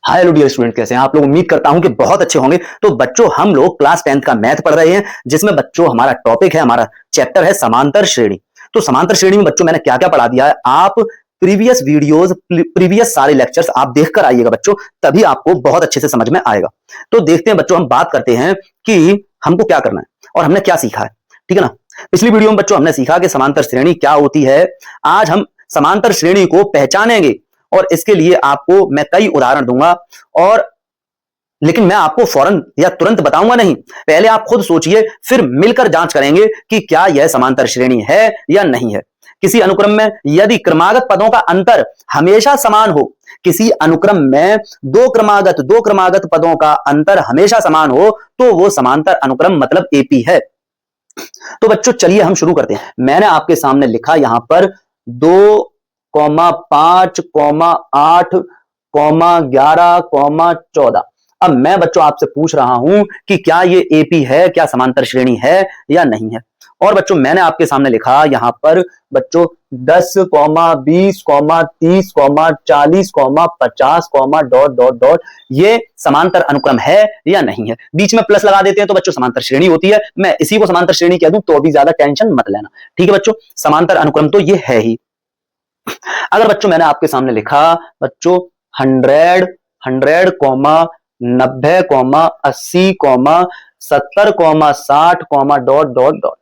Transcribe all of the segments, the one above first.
Hi hello dear student, कैसे हैं आप लोग। उम्मीद करता हूं कि बहुत अच्छे होंगे। तो बच्चों, हम लोग क्लास 10th का मैथ पढ़ रहे हैं, जिसमें बच्चों हमारा टॉपिक है, हमारा चैप्टर है समांतर श्रेणी। तो समांतर श्रेणी में बच्चों मैंने क्या क्या पढ़ा दिया है, आप प्रीवियस वीडियोस, प्रीवियस सारे लेक्चर्स आप देखकर आइएगा बच्चों, तभी आपको बहुत अच्छे से समझ में आएगा। तो देखते हैं बच्चों, हम बात करते हैं कि हमको क्या करना है और हमने क्या सीखा है। ठीक है ना। पिछली वीडियो में बच्चों हमने सीखा कि समांतर श्रेणी क्या होती है। आज हम समांतर श्रेणी को पहचानेंगे और इसके लिए आपको मैं कई उदाहरण दूंगा, और लेकिन मैं आपको फौरन या तुरंत बताऊंगा नहीं। पहले आप खुद सोचिए, फिर मिलकर जांच करेंगे कि क्या यह समांतर श्रेणी है या नहीं है। किसी अनुक्रम में यदि क्रमागत पदों का अंतर हमेशा समान हो, किसी अनुक्रम में दो क्रमागत पदों का अंतर हमेशा समान हो, तो वो समांतर अनुक्रम मतलब एपी है। तो बच्चों चलिए हम शुरू करते हैं। मैंने आपके सामने लिखा यहां पर 2,5,8,11,14। अब मैं बच्चों आपसे पूछ रहा हूं कि क्या ये एपी है, क्या समांतर श्रेणी है या नहीं है। और बच्चों मैंने आपके सामने लिखा यहां पर बच्चों 10, 20, 30, 40, 50, डॉट डॉट डॉट, ये समांतर अनुक्रम है या नहीं है। बीच में प्लस लगा देते हैं तो बच्चों समांतर श्रेणी होती है। मैं इसी को समांतर श्रेणी कह दूं तो भी ज्यादा टेंशन मत लेना। ठीक है बच्चों, समांतर अनुक्रम तो ये है ही। अगर बच्चों मैंने आपके सामने लिखा बच्चों 100, 90, 80, 70, 60, डॉट डॉट डॉट।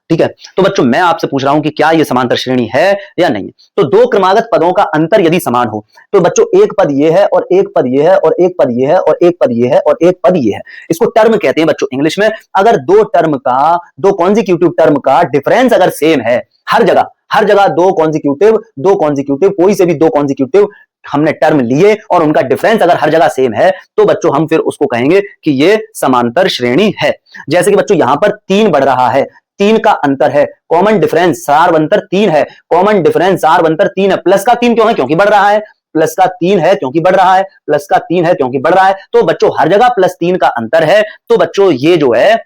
ठीक है। तो बच्चों मैं आपसे पूछ रहा हूं कि क्या यह समांतर श्रेणी है या नहीं है। तो दो क्रमागत पदों का अंतर यदि समान हो, तो बच्चों एक पद ये है और एक पद ये है और एक पद ये है और एक पद ये है और एक पद ये है। इसको टर्म कहते हैं बच्चों इंग्लिश में। अगर दो कॉन्जिक्यूटिव टर्म का डिफरेंस अगर सेम है, हर जगह दो कॉन्जिक्यूटिव कोई से भी दो कॉन्जिक्यूटिव हमने टर्म लिए और उनका डिफरेंस अगर हर जगह सेम है, तो बच्चों हम फिर उसको कहेंगे कि ये समांतर श्रेणी है। जैसे कि बच्चों यहां पर 3 बढ़ रहा है, 3 का अंतर है, कॉमन डिफरेंस सारवंतर 3 है, कॉमन डिफरेंस सारवंतर 3 है। प्लस का 3 क्यों है? क्योंकि बढ़ रहा है। प्लस का 3 है क्योंकि बढ़ रहा है, प्लस का 3 है क्योंकि बढ़ रहा है। तो बच्चों हर जगह +3 का अंतर है, तो बच्चों ये जो है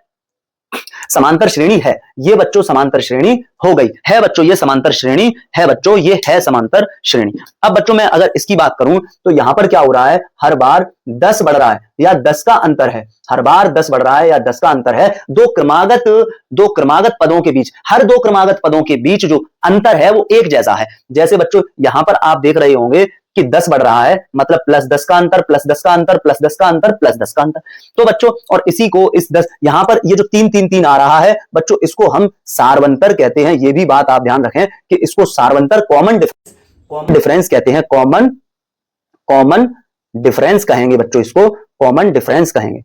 समांतर श्रेणी है। ये बच्चों समांतर श्रेणी हो गई है। बच्चों ये समांतर श्रेणी है। बच्चों ये है समांतर श्रेणी। अब बच्चों मैं अगर इसकी बात करूं तो यहां पर क्या हो रहा है, हर बार 10 बढ़ रहा है या 10 का अंतर है, हर बार 10 बढ़ रहा है या 10 का अंतर है। दो क्रमागत पदों के बीच, हर दो क्रमागत पदों के बीच जो अंतर है वो एक जैसा है। जैसे बच्चों यहां पर आप देख रहे होंगे कि 10 बढ़ रहा है, मतलब +10 का अंतर, +10 का अंतर, +10 का अंतर, +10 का अंतर। तो बच्चों और इसी को इस 10 यहां पर ये जो 3 3 3 आ रहा है बच्चों, इसको हम सारवंतर कहते हैं। ये भी बात आप ध्यान रखें कि इसको सारवंतर कॉमन डिफरेंस कहते हैं। कॉमन डिफरेंस कहेंगे बच्चों, इसको कॉमन डिफरेंस कहेंगे।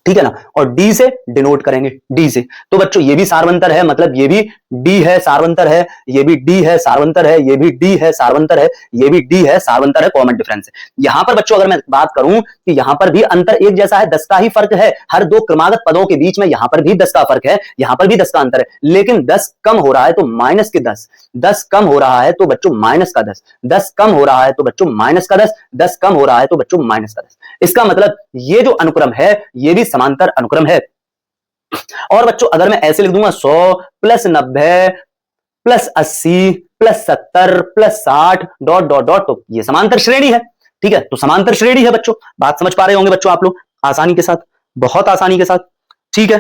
ठीक है ना। और डी से डिनोट करेंगे, डी से। तो बच्चों ये भी सारवंतर है, मतलब ये भी डी है, सारवंतर है, ये भी डी है, सारवंतर है, ये भी डी है, सारवंतर है, ये भी डी है, सारवंतर है, कॉमन डिफरेंस है। यहां पर बच्चों अगर मैं बात करूं कि यहां पर भी अंतर एक जैसा है, 10 का ही फर्क है। हर दो क्रमागत पदों के बीच में यहां पर भी 10 का फर्क है, यहां पर भी 10 का अंतर है, लेकिन 10 कम हो रहा है तो माइनस के 10, 10 कम हो रहा है तो बच्चों माइनस का 10, 10 कम हो रहा है तो बच्चों माइनस का 10, 10 कम हो रहा है तो बच्चों माइनस का 10। इसका मतलब ये जो अनुक्रम है ये भी समांतर अनुक्रम है। और बच्चों अगर मैं ऐसे लिख दूंगा 100 +90 +80 +70 +60 डॉट डॉट डॉट, तो ये समांतर श्रेणी है। ठीक है, तो समांतर श्रेणी है बच्चों। बात समझ पा रहे होंगे बच्चों आप लोग आसानी के साथ, बहुत आसानी के साथ। ठीक है,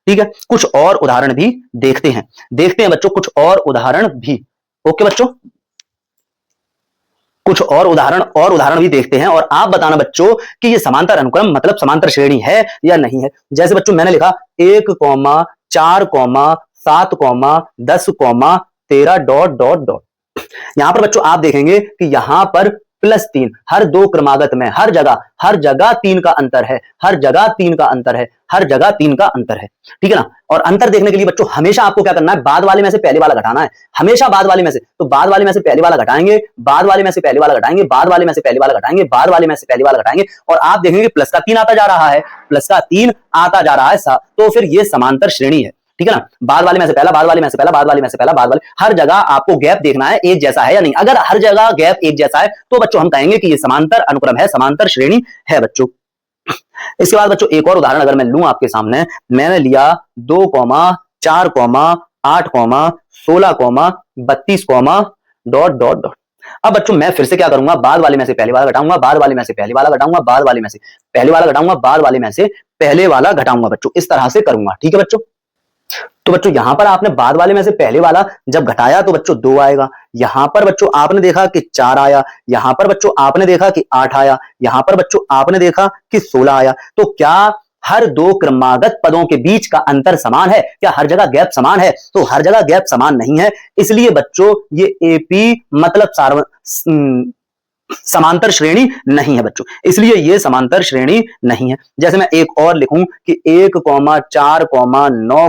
ठीक है। कुछ और उदाहरण भी देखते हैं बच्चों, कुछ और उदाहरण भी। ओके बच्चों, कुछ और उदाहरण भी देखते हैं और आप बताना बच्चों कि ये समांतर अनुक्रम मतलब समांतर श्रेणी है या नहीं है। जैसे बच्चों मैंने लिखा 1, 4, 7, 10, 13 डॉट डॉट डॉट। यहां पर बच्चों आप देखेंगे कि यहां पर +3, हर दो क्रमागत में हर जगह 3 का अंतर है, हर जगह 3 का अंतर है, हर जगह 3 का अंतर है। ठीक है ना। और अंतर देखने के लिए बच्चों हमेशा आपको क्या करना है, बाद वाले में से पहले वाला घटाना है, हमेशा बाद वाले में से। तो बाद वाले में से पहले वाला घटाएंगे, बाद वाले में से पहले वाला घटाएंगे, बाद वाले में से पहले वाला घटाएंगे, बाद वाले में से पहले वाला घटाएंगे, और आप देखेंगे प्लस का 3 आता जा रहा है, प्लस का 3 आता जा रहा है। तो फिर ये समांतर श्रेणी है। ठीक है ना। बाद वाले में से पहला, बाद वाले में से पहला, बाद वाले में से पहला, बाद वाले, हर जगह आपको गैप देखना है एक जैसा है या नहीं। अगर हर जगह गैप एक जैसा है तो बच्चों हम कहेंगे कि ये समांतर अनुक्रम है, समांतर श्रेणी है बच्चों। इसके बाद बच्चों एक और उदाहरण अगर मैं लूं आपके सामने, मैंने लिया 2, 4, 8, 16, 32, डॉट डॉट डॉट। अब बच्चों मैं फिर से क्या करूंगा, बाद वाले में से पहले वाला घटाऊंगा, बाद वाले में से पहले वाला घटाऊंगा, बाद वाले में से पहले वाला घटाऊंगा, बाद वाले में से पहले वाला घटाऊंगा बच्चों, इस तरह से करूंगा। ठीक है बच्चों। तो बच्चों यहां पर आपने बाद वाले में से पहले वाला जब घटाया तो बच्चों 2 आएगा, यहां पर बच्चों आपने देखा कि 4 आया, यहां पर बच्चों आपने देखा कि 8 आया, यहां पर बच्चों आपने देखा कि 16 आया। तो क्या हर दो क्रमागत पदों के बीच का अंतर समान है? क्या हर जगह गैप समान है? तो हर जगह गैप समान नहीं है, इसलिए बच्चों ये एपी मतलब समांतर श्रेणी नहीं है बच्चों, इसलिए ये समांतर श्रेणी नहीं है। जैसे मैं एक और लिखूं कि 1, 4, 9,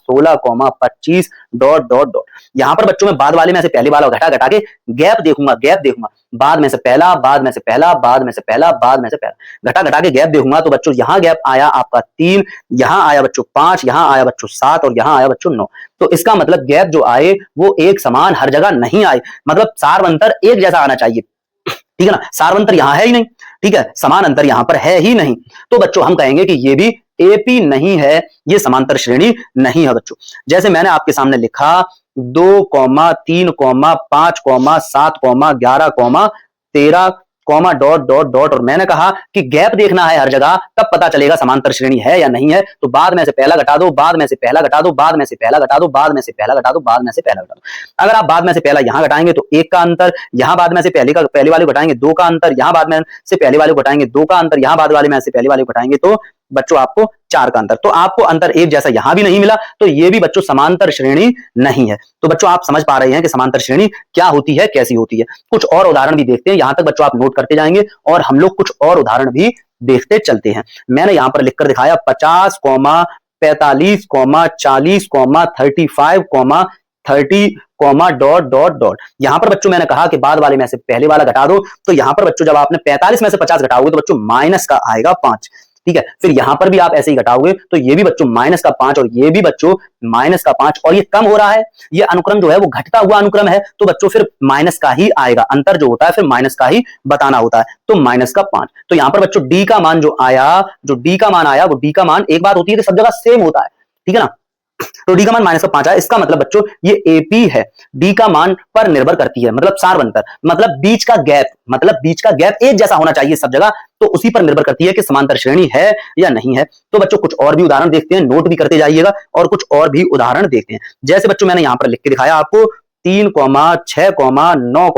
16, 25 डॉट डॉट डॉट। यहां पर बच्चों मैं बाद वाले में से पहले वाला घटा के गैप देखूंगा, बाद में से पहला, बाद में से पहला, बाद में से पहला, बाद में से पहला, घटा के गैप देखूंगा। तो बच्चों यहां गैप आया आपका 3, यहां आया बच्चों 5, यहां आया बच्चों 7 और यहां आया बच्चों 9। तो इसका मतलब गैप जो आए वो एक समान हर जगह नहीं आए, मतलब सार अंतर एक जैसा आना चाहिए। ठीक है ना, सार अंतर यहां है ही नहीं, ठीक है, समान अंतर यहां पर है ही नहीं। तो बच्चों हम कहेंगे कि ये भी एपी नहीं है, ये समांतर श्रेणी नहीं है बच्चों। जैसे मैंने आपके सामने लिखा 2, 3, 5, 7, 11, 13 डॉट डॉट डॉट, और मैंने कहा कि गैप देखना है हर जगह, तब पता चलेगा समांतर श्रेणी है या नहीं है। तो बाद में से पहला घटा दो, बाद में से पहला घटा दो, बाद में से पहला घटा दो, बाद में से पहला घटा दो, बाद में से पहला घटा दो। अगर आप बाद में से पहला यहां घटाएंगे तो 1 का अंतर, यहां बाद में से पहले वाले घटाएंगे 2 का अंतर, यहां बाद में से पहले वाले घटाएंगे 2 का अंतर, यहां बाद वाले में से पहले वाले घटाएंगे तो बच्चों आपको 4 का अंतर। तो आपको अंतर एक जैसा यहां भी नहीं मिला, तो ये भी बच्चों समांतर श्रेणी नहीं है। तो बच्चों आप समझ पा रहे हैं कि समांतर श्रेणी क्या होती है, कैसी होती है। कुछ और उदाहरण भी देखते हैं, यहां तक बच्चों आप नोट करते जाएंगे और हम लोग कुछ और उदाहरण भी देखते चलते हैं। मैंने यहां पर लिखकर दिखाया 50, 45, 40, 35, 30 डॉट डॉट डॉट। यहां पर बच्चों मैंने कहा कि बाद वाले में से पहले वाला घटा दो, तो यहां पर बच्चों जब आपने 45 में से 50 घटाओगे तो बच्चों माइनस का आएगा 5। ठीक है, फिर यहां पर भी आप ऐसे ही घटाओगे तो ये भी बच्चों माइनस का 5 और ये भी बच्चों माइनस का 5, और ये कम हो रहा है, ये अनुक्रम जो है वो घटता हुआ अनुक्रम है, तो बच्चों फिर माइनस का ही आएगा, अंतर जो होता है फिर माइनस का ही बताना होता है, तो माइनस का 5। तो यहां पर बच्चों डी का मान जो डी का मान आया, वो डी का मान एक बात होती है कि सब जगह सेम होता है, ठीक है ना, तो डी का मान माइनस का 5 आया, इसका मतलब बच्चों ये एपी है, डी का मान पर निर्भर करती है, मतलब सार अंतर, मतलब बीच का गैप एक जैसा होना चाहिए सब जगह, तो उसी पर निर्भर करती है कि समांतर श्रेणी है या नहीं है। तो बच्चों कुछ और भी उदाहरण देखते हैं, नोट भी करते जाइएगा और कुछ और भी उदाहरण देखते हैं। जैसे बच्चों मैंने यहां पर लिख के दिखाया आपको 3, 6, 9,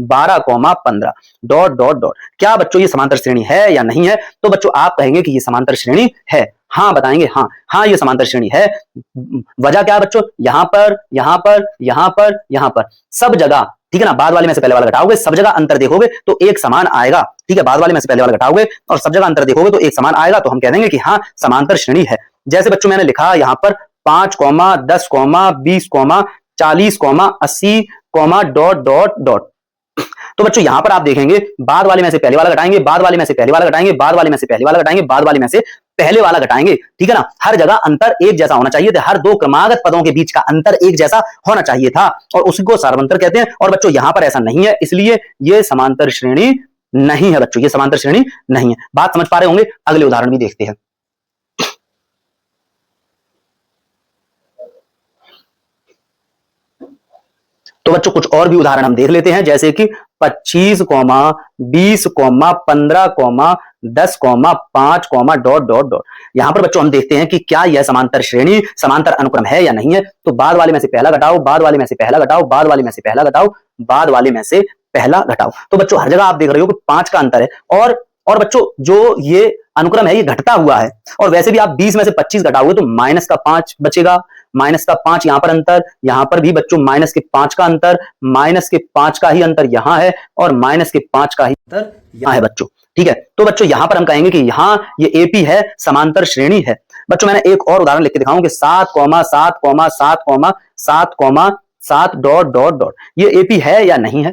12, 15 डॉट डॉट डॉट। क्या बच्चों ये समांतर श्रेणी है या नहीं है? तो बच्चों आप कहेंगे कि ये समांतर श्रेणी है, हाँ बताएंगे, हाँ ये समांतर श्रेणी है। वजह क्या है बच्चों? यहां पर सब जगह, ठीक है ना, बाद वाले में से पहले वाला घटाओगे, सब जगह अंतर देखोगे तो एक समान आएगा, ठीक है, बाद वाले में से पहले वाला घटाओगे और सब जगह अंतर देखोगे तो एक समान आएगा, तो हम कह देंगे कि हाँ समांतर श्रेणी है। जैसे बच्चों मैंने लिखा यहां पर 5, 10, 20, 40, 80 डॉट डॉट डॉट। तो बच्चों यहां पर आप देखेंगे बाद वाले में से पहले वाला घटाएंगे, बाद वाले में से पहले वाला घटाएंगे, बाद वाले में से पहले वाला घटाएंगे, बाद वाले में से पहले वाला घटाएंगे, ठीक है ना, हर जगह अंतर एक जैसा होना चाहिए था, हर दो क्रमागत पदों के बीच का अंतर एक जैसा होना चाहिए था और उसी को सारवंतर कहते हैं। और बच्चों यहां पर ऐसा नहीं है, इसलिए ये समांतर श्रेणी नहीं है बच्चों, ये समांतर श्रेणी नहीं है। बात समझ पा रहे होंगे, अगले उदाहरण भी देखते हैं। तो बच्चों कुछ और भी उदाहरण हम देख लेते हैं, जैसे कि 25, 20, 15, 10, 5 डॉट डॉट डॉट। यहां पर बच्चों हम देखते हैं कि क्या यह समांतर श्रेणी, समांतर अनुक्रम है या नहीं है। तो बाद वाले में से पहला घटाओ, बाद वाले में से पहला घटाओ, बाद वाले में से पहला घटाओ, बाद वाले में से पहला घटाओ। तो बच्चों हर जगह आप देख रहे हो कि 5 का अंतर है, और बच्चों जो ये अनुक्रम है ये घटता हुआ है, और वैसे भी आप 20 में से 25 घटाओगे तो माइनस का 5 बचेगा, माइनस का 5 यहां पर अंतर, यहां पर भी बच्चों माइनस के 5 का अंतर, माइनस के 5 का ही अंतर यहां है और माइनस के 5 का ही अंतर यहां है बच्चों, ठीक है। तो बच्चों यहां पर हम कहेंगे कि यहां ये एपी है, समांतर श्रेणी है। बच्चों मैंने एक और उदाहरण लिख के दिखाऊं कि 7, 7 डॉट डॉट डॉट। ये एपी है या नहीं है,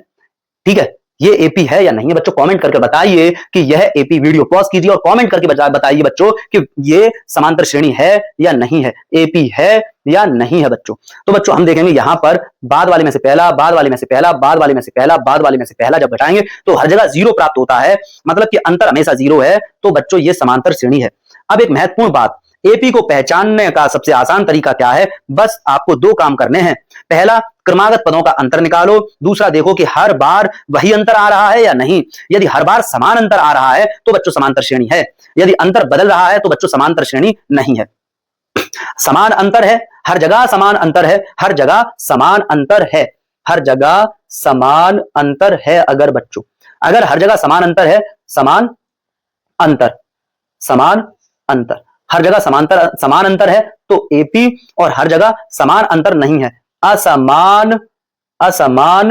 ठीक है, ये एपी है या नहीं है बच्चों, कमेंट करके बताइए कि यह एपी। वीडियो पॉज कीजिए और कमेंट करके बताइए बच्चों कि ये समांतर श्रेणी है या नहीं है, एपी है या नहीं है बच्चों। तो बच्चों हम देखेंगे यहां पर बाद वाले में से पहला, बाद वाले में से पहला, बाद वाले में से पहला, बाद वाले में से पहला जब घटाएंगे तो हर जगह 0 प्राप्त होता है, मतलब कि अंतर हमेशा 0 है, तो बच्चों ये समांतर श्रेणी है। अब एक महत्वपूर्ण बात, एपी को पहचानने का सबसे आसान तरीका क्या है? बस आपको 2 काम करने हैं। पहला, क्रमागत पदों का अंतर निकालो। दूसरा देखो कि हर बार वही अंतर आ रहा है या नहीं। यदि हर बार समान अंतर आ रहा है तो बच्चों समांतर श्रेणी है, यदि अंतर बदल रहा है तो बच्चों समांतर श्रेणी नहीं है। समान अंतर है, हर जगह समान अंतर है, हर जगह समान अंतर है, हर जगह समान अंतर है। अगर बच्चों अगर हर जगह समान अंतर है, समान अंतर, समान अंतर, हर जगह समान अंतर है तो एपी, और हर जगह समान अंतर नहीं है, असमान, असमान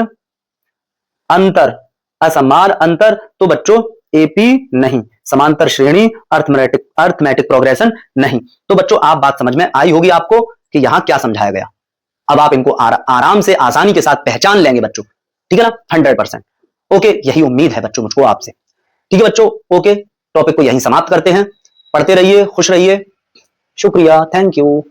अंतर, असमान अंतर, तो बच्चों एपी नहीं, समांतर श्रेणी, अर्थमेटिक प्रोग्रेशन नहीं। तो बच्चों आप बात समझ में आई होगी आपको कि यहां क्या समझाया गया। अब आप इनको आराम से आसानी के साथ पहचान लेंगे बच्चों, ठीक है ना, 100%। ओके, यही उम्मीद है बच्चों मुझको आपसे। ठीक है बच्चों, ओके, टॉपिक को यहीं समाप्त करते हैं। पढ़ते रहिए, खुश रहिए, शुक्रिया, थैंक यू।